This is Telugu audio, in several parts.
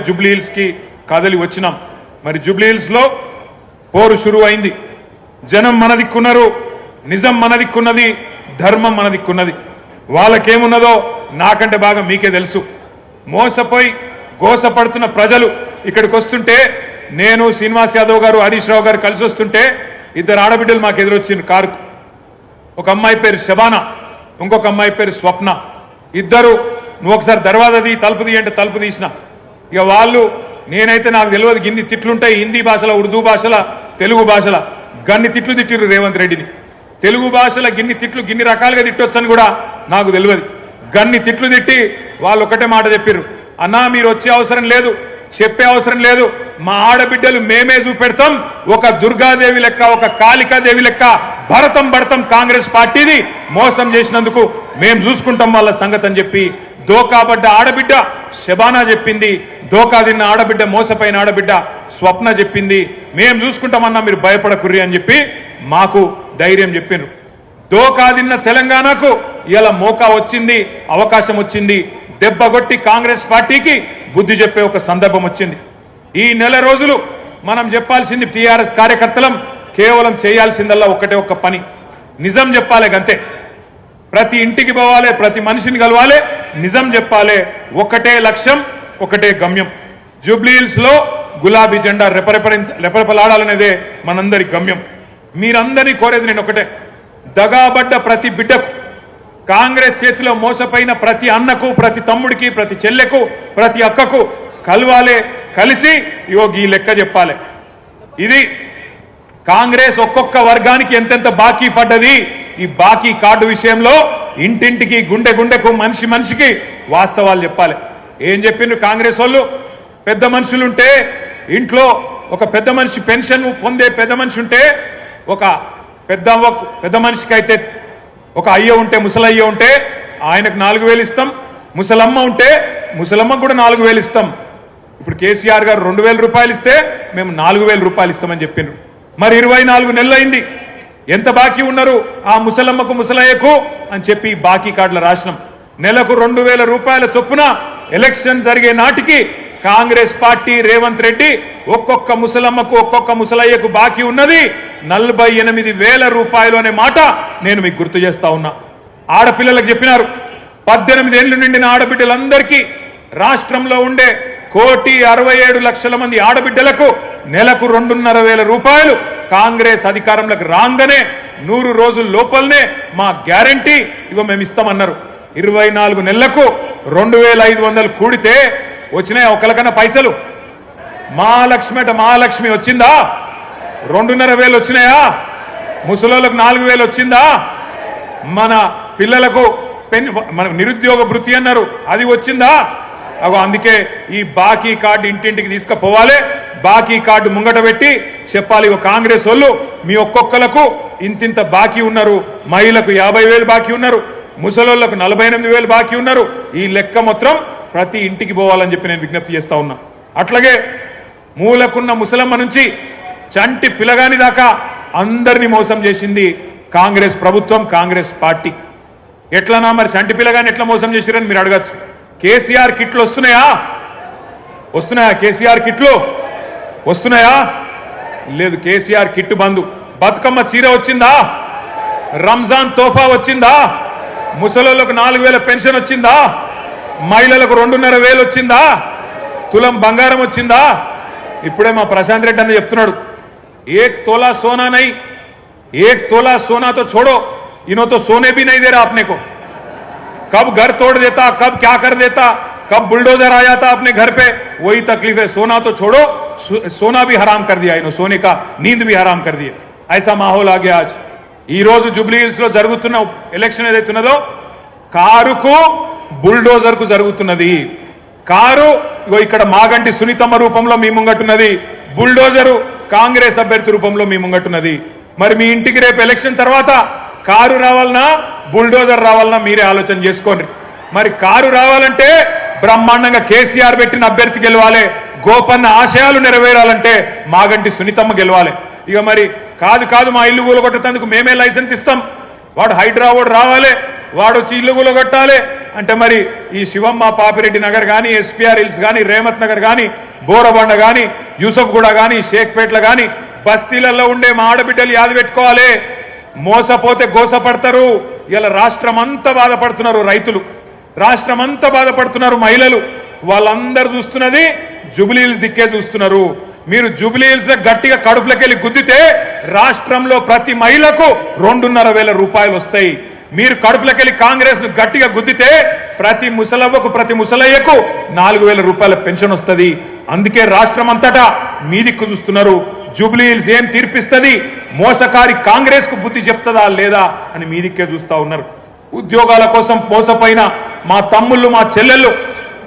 జూబ్లీ హిల్స్ కి కదలి వచ్చినాం. మరి జూబ్లీ హిల్స్ లో పోరు షురు అయింది. జనం మన దిక్కున్నారు, నిజం మన దిక్కున్నది, ధర్మం మన దిక్కున్నది. వాళ్ళకేమున్నదో నాకంటే బాగా మీకే తెలుసు. మోసపోయి గోసపడుతున్న ప్రజలు ఇక్కడికి వస్తుంటే, నేను శ్రీనివాస్ యాదవ్ గారు హరీష్ రావు గారు కలిసి వస్తుంటే ఇద్దరు ఆడబిడ్డలు మాకు ఎదురొచ్చింది కారుకు. ఒక అమ్మాయి పేరు శబానా, ఇంకొక అమ్మాయి పేరు స్వప్న. ఇద్దరు నువ్వు ఒకసారి దర్వాజా తీ, తలుపు తీ అంటే తలుపు తీసిన. ఇక వాళ్ళు, నేనైతే నాకు తెలియదు గిన్ని తిట్లుంటాయి హిందీ భాషలో, ఉర్దూ భాషల, తెలుగు భాషల గన్ని తిట్లు తిట్టిరు రేవంత్ రెడ్డిని. తెలుగు భాషలో గిన్ని తిట్లు గిన్ని రకాలుగా తిట్టొచ్చని కూడా నాకు తెలియదు. గన్ని తిట్లు తిట్టి వాళ్ళు ఒకటే మాట చెప్పిర్రు, అన్నా మీరు వచ్చే అవసరం లేదు, చెప్పే అవసరం లేదు, మా ఆడబిడ్డలు మేమే చూపెడతాం, ఒక దుర్గాదేవి లెక్క, ఒక కాళికాదేవి లెక్క భరతం భరతం కాంగ్రెస్ పార్టీది, మోసం చేసినందుకు మేం చూసుకుంటాం వాళ్ళ సంగతి అని చెప్పి దోకాబడ్డ ఆడబిడ్డ శబానా చెప్పింది. దోకా తిన్న ఆడబిడ్డ, మోసపోయిన ఆడబిడ్డ స్వప్న చెప్పింది, మేం చూసుకుంటామన్నా మీరు భయపడకుర్రి అని చెప్పి మాకు ధైర్యం చెప్పిండ్రు. దోకా తిన్న తెలంగాణకు ఇలా మోకా వచ్చింది, అవకాశం వచ్చింది. దెబ్బగొట్టి కాంగ్రెస్ పార్టీకి బుద్ధి చెప్పే ఒక సందర్భం వచ్చింది. ఈ నెల రోజులు మనం చెప్పాల్సింది టీఆర్ఎస్ కార్యకర్తలం కేవలం చేయాల్సిందల్లా ఒకటే ఒక్క పని, నిజం చెప్పాలి గంతే. ప్రతి ఇంటికి పోవాలి, ప్రతి మనిషిని కలవాలి, నిజం చెప్పాలి. ఒకటే లక్ష్యం, ఒకటే గమ్యం. జూబ్లీ హిల్స్ లో గులాబీ జెండా రెపరెపలాడాలనేదే మనందరి గమ్యం. మీరందరినీ కోరేది నేను ఒకటే, దగాబడ్డ ప్రతి బిడ్డకు, కాంగ్రెస్ చేతిలో మోసపోయిన ప్రతి అన్నకు, ప్రతి తమ్ముడికి, ప్రతి చెల్లెకు, ప్రతి అక్కకు కలవాలే, కలిసి ఈ లెక్క చెప్పాలి. ఇది కాంగ్రెస్ ఒక్కొక్క వర్గానికి ఎంతెంత బాకీ పడ్డది, ఈ బాకీ కార్డు విషయంలో ఇంటింటికి, గుండె గుండెకు, మనిషి మనిషికి వాస్తవాలు చెప్పాలి. ఏం చెప్పిండ్రు కాంగ్రెస్ వాళ్ళు, పెద్ద మనుషులుంటే ఇంట్లో ఒక పెద్ద మనిషి పెన్షన్ పొందే పెద్ద మనిషి ఉంటే, ఒక పెద్ద మనిషికి అయితే ఒక అయ్య ఉంటే, ముసలయ్య ఉంటే ఆయనకు 4,000 ఇస్తాం, ముసలమ్మ ఉంటే ముసలమ్మకు కూడా 4,000 ఇస్తాం. ఇప్పుడు కేసీఆర్ గారు 2,000 రూపాయలు ఇస్తే మేము 4,000 రూపాయలు ఇస్తామని చెప్పిండ్రు. మరి 24 నెలలు అయింది, ఎంత బాకీ ఉన్నారు ఆ ముసలమ్మకు, ముసలయ్యకు అని చెప్పి బాకీ కార్డుల రాసినాం. నెలకు 2,000 రూపాయల చొప్పున ఎలక్షన్ జరిగే నాటికి కాంగ్రెస్ పార్టీ, రేవంత్ రెడ్డి ఒక్కొక్క ముసలమ్మకు, ఒక్కొక్క ముసలయ్యకు బాకీ ఉన్నది 48,000 రూపాయలు అనే మాట నేను మీకు గుర్తు చేస్తా ఉన్నా. ఆడపిల్లలకు చెప్పినారు, 18 ఏళ్లు నిండిన ఆడబిడ్డలందరికీ రాష్ట్రంలో ఉండే 1,67,00,000 మంది ఆడబిడ్డలకు నెలకు 2,500 రూపాయలు కాంగ్రెస్ అధికారంలోకి రాగానే 100 రోజుల లోపలనే మా గ్యారంటీ ఇగో మేము ఇస్తామన్నారు. 24 నెలలకు 2,500 కూడితే వచ్చినాయా ఒకరికన్నా పైసలు? మహాలక్ష్మి వచ్చిందా? 2,500 వచ్చినాయా? ముసలోళ్ళకు 4,000 వచ్చిందా? మన పిల్లలకు మన నిరుద్యోగ భృతి అన్నారు, అది వచ్చిందా? అగో అందుకే ఈ బాకీ కార్డు ఇంటింటికి తీసుకుపోవాలి. బాకీ కార్డు ముంగట పెట్టి చెప్పాలి, కాంగ్రెస్ వాళ్ళు మీ ఒక్కొక్కలకు ఇంతింత బాకీ ఉన్నారు, మహిళలకు 50,000 బాకీ ఉన్నారు, ముసలోళ్లకు 48,000 బాకీ ఉన్నారు. ఈ లెక్క మొత్తం ప్రతి ఇంటికి పోవాలని చెప్పి నేను విజ్ఞప్తి చేస్తా ఉన్నా. అట్లాగే మూలకున్న ముసలమ్మ నుంచి చంటి పిల్లగాని దాకా అందరినీ మోసం చేసింది కాంగ్రెస్ ప్రభుత్వం, కాంగ్రెస్ పార్టీ. ఎట్లనా మరి చంటి పిల్లగాని ఎట్లా మోసం చేసిరని మీరు అడగచ్చు. కేసీఆర్ కిట్లు వస్తున్నాయా? కేసీఆర్ కిట్లు వస్తున్నాయా? లేదు, కేసీఆర్ కిట్టు బంధు. బతుకమ్మ చీర వచ్చిందా? రంజాన్ తోఫా వచ్చిందా? ముసలోళ్ళకు 4,000 పెన్షన్ వచ్చిందా? మహిళలకు 2,500 వచ్చిందా? తులం బంగారం వచ్చిందా? ఇప్పుడే మా ప్రశాంత్ రెడ్డి అన్న చెప్తున్నాడు, 1 तोला सोना नहीं, 1 तोला सोना तो छोड़ो, इन्हों तो सोने भी नहीं दे रहा अपने को. कब घर तोड़ देता, कब क्या कर देता, कब बुलडोजर आ जाता अपने घर पे, वही तकलीफ है. सोना तो छोड़ो, सोना भी हराम कर दिया इन्होंने, सोने का नींद भी हराम कर दिया. ऐसा माहौल आ गया आज. ఈ రోజు జూబ్లీ హిల్స్ లో జరుగుతున్న ఎలక్షన్ ఏదైతున్నదో కారుకు బుల్డోజర్ కు జరుగుతున్నది. కారు ఇక్కడ మాగంటి సునీతమ్మ రూపంలో మీ ముంగట్టున్నది, బుల్డోజరు కాంగ్రెస్ అభ్యర్థి రూపంలో మీ ముంగట్టున్నది. మరి మీ ఇంటికి రేపు ఎలక్షన్ తర్వాత కారు రావాలన్నా, బుల్డోజర్ రావాలన్నా మీరే ఆలోచన చేసుకోండి. మరి కారు రావాలంటే బ్రహ్మాండంగా కేసీఆర్ పెట్టిన అభ్యర్థి గెలవాలి, గోపన్న ఆశయాలు నెరవేరాలంటే మాగంటి సునీతమ్మ గెలవాలి. ఇక మరి కాదు మా ఇల్లు కూలగొట్టేందుకు మేమే లైసెన్స్ ఇస్తాం, వాడు హైడ్రా వాడు రావాలి, వాడు వచ్చి ఇల్లు కూలగొట్టాలి, అంటే మరి ఈ శివమ్మ పాపిరెడ్డి నగర్ కానీ ఎస్పీఆర్ హిల్స్ కానీ రేమత్ నగర్ కానీ బోరబండ కానీ యూసఫ్గూడ కానీ షేక్పేట్ల కానీ బస్తీలలో ఉండే మా ఆడబిడ్డలు యాది పెట్టుకోవాలి. మోసపోతే గోసపడతారు. ఇలా రాష్ట్రం అంతా బాధపడుతున్నారు రైతులు, రాష్ట్రం అంతా బాధపడుతున్నారు మహిళలు. వాళ్ళందరూ చూస్తున్నది జూబ్లీహిల్స్ దిక్కే చూస్తున్నారు. మీరు జూబ్లీహిల్స్ గట్టిగా కడుపులకెళ్ళి గుద్దితే రాష్ట్రంలో ప్రతి మహిళకు 2,500 రూపాయలు వస్తాయి. మీరు కడుపులకెళ్ళి కాంగ్రెస్ ను గట్టిగా గుద్దితే ప్రతి ముసలవ్వకు ప్రతి ముసలయ్యకు 4,000 రూపాయల పెన్షన్ వస్తుంది. అందుకే రాష్ట్రం అంతటా మీ దిక్కు చూస్తున్నారు. జూబ్లీహిల్స్ ఏం తీర్పిస్తుంది, మోసకారి కాంగ్రెస్ కు బుద్ధి చెప్తుందా లేదా అని మీ దిక్కే చూస్తా ఉన్నారు. ఉద్యోగాల కోసం మోసపోయిన మా తమ్ముళ్ళు మా చెల్లెళ్ళు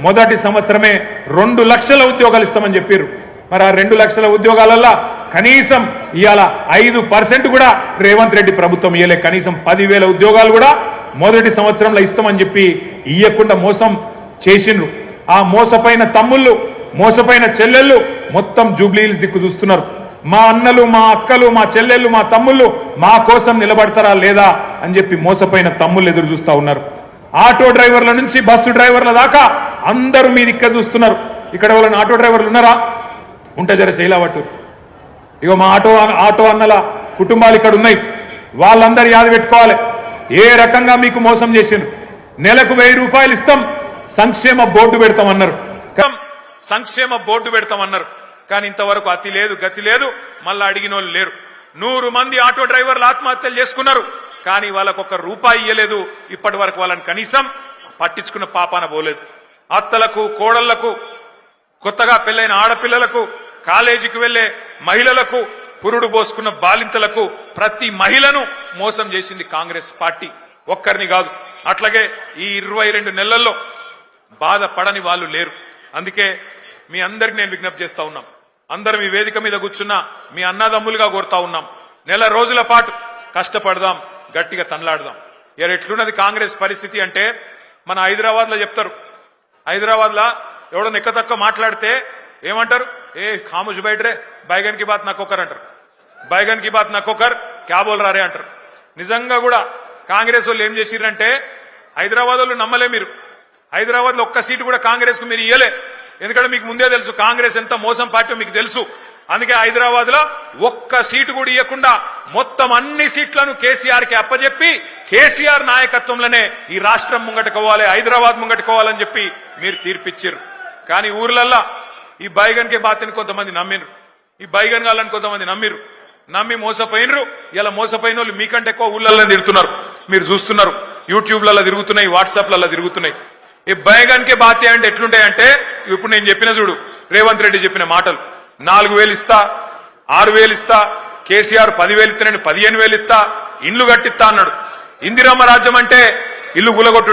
మొదటి సంవత్సరమే 2 లక్షల ఉద్యోగాలు ఇస్తామని చెప్పారు. మరి ఆ 2 లక్షల ఉద్యోగాలల్లో కనీసం ఇవాళ 5% కూడా రేవంత్ రెడ్డి ప్రభుత్వం ఇయ్యలే. కనీసం 10,000 ఉద్యోగాలు కూడా మొదటి సంవత్సరంలో ఇస్తామని చెప్పి ఇయ్యకుండా మోసం చేసిండ్రు. ఆ మోసపోయిన తమ్ముళ్ళు మోసపోయిన చెల్లెళ్ళు మొత్తం జూబ్లీహిల్స్ దిక్కు చూస్తున్నారు. మా అన్నలు మా అక్కలు మా చెల్లెళ్ళు మా తమ్ముళ్ళు మా కోసం నిలబడతారా లేదా అని చెప్పి మోసపోయిన తమ్ముళ్ళు ఎదురు చూస్తా ఉన్నారు. ఆటో డ్రైవర్ల నుంచి బస్సు డ్రైవర్ల దాకా అందరూ మీ దిక్కు చూస్తున్నారు. ఇక్కడ వాళ్ళని ఆటో డ్రైవర్లు ఉన్నారా? ఉంటే జర చేయలేవట్టు. ఇగో మా ఆటో అన్నల కుటుంబాలు ఇక్కడ ఉన్నాయి. వాళ్ళందరూ యాద పెట్టుకోవాలి ఏ రకంగా మీకు మోసం చేసిండ్రు. నెలకు 1000 రూపాయలు ఇస్తాం, సంక్షేమ బోర్డు పెడతామన్నారు. సంక్షేమ బోర్డు పెడతామన్నారు. కానీ ఇంతవరకు అతి లేదు గతి లేదు. మళ్ళా అడిగిన వాళ్ళు లేరు. 100 మంది ఆటో డ్రైవర్లు ఆత్మహత్యలు చేసుకున్నారు. కానీ వాళ్ళకు ఒక్క రూపాయి ఇయ్యలేదు. ఇప్పటి వరకు వాళ్ళని కనీసం పట్టించుకున్న పాపాన పోలేదు. అత్తలకు కోడళ్లకు కొత్తగా పెళ్లైన ఆడపిల్లలకు కాలేజీకి వెళ్లే మహిళలకు పురుడు పోసుకున్న బాలింతలకు ప్రతి మహిళను మోసం చేసింది కాంగ్రెస్ పార్టీ. ఒక్కరిని కాదు. అట్లాగే ఈ 22 నెలల్లో బాధపడని వాళ్ళు లేరు. అందుకే మీ అందరికి నేను విజ్ఞప్తి చేస్తా ఉన్నాం. అందరం ఈ వేదిక మీద కూర్చున్నా మీ అన్నదమ్ములుగా కోరుతా ఉన్నాం. నెల రోజుల పాటు కష్టపడదాం, గట్టిగా తనలాడదాం. ఎట్లున్నది కాంగ్రెస్ పరిస్థితి అంటే మన హైదరాబాద్ లో చెప్తారు. హైదరాబాద్ లో ఎవడో నెక్కతక్క మాట్లాడితే ఏమంటారు? ఏ ఖాముష్ బయటరే బైగన్ కి బాత్ నక్కొకర్ అంటారు. బైగన్ కి బాత్ నక్కొకర్ క్యా బోల్ రారే అంటారు. నిజంగా కూడా కాంగ్రెస్ వాళ్ళు ఏం చేసిరంటే హైదరాబాద్ వాళ్ళు నమ్మలే. మీరు హైదరాబాద్ లో ఒక్క సీటు కూడా కాంగ్రెస్ కు మీరు ఇయ్యలే. ఎందుకంటే మీకు ముందే తెలుసు కాంగ్రెస్ ఎంత మోసం పార్టీ మీకు తెలుసు. అందుకే హైదరాబాద్ లో ఒక్క సీటు కూడా ఇవ్వకుండా మొత్తం అన్ని సీట్లను కేసీఆర్ కి అప్పచెప్పి కేసీఆర్ నాయకత్వంలోనే ఈ రాష్ట్రం ముంగట్టుకోవాలి, హైదరాబాద్ ముంగట్టుకోవాలని చెప్పి మీరు తీర్పిచ్చారు. కానీ ఊర్లల్లా ఈ బైగన్ కే బాత్ని కొంతమంది నమ్మిరు, ఈ బైగన్ గాళ్ళని కొంతమంది నమ్మి మోసపోయినరు. ఇలా మోసపోయిన వాళ్ళు మీకంటే ఎక్కువ ఊళ్ళల్లో తిరుగుతున్నారు. మీరు చూస్తున్నారు, యూట్యూబ్లలో తిరుగుతున్నాయి, వాట్సాప్లలో తిరుగుతున్నాయి. ఈ బైగన్ కే బాతి అంటే ఎట్లుంటాయంటే ఇప్పుడు నేను చెప్పిన చూడు, రేవంత్ రెడ్డి చెప్పిన మాటలు 4,000 ఇస్తా, 6,000 ఇస్తా, కేసీఆర్ 10,000 ఇస్తా, నేను 15,000 ఇస్తా, ఇండ్లు కట్టిస్తా అన్నాడు. ఇందిరమ్మ రాజ్యం అంటే ఇల్లు గులగొట్టు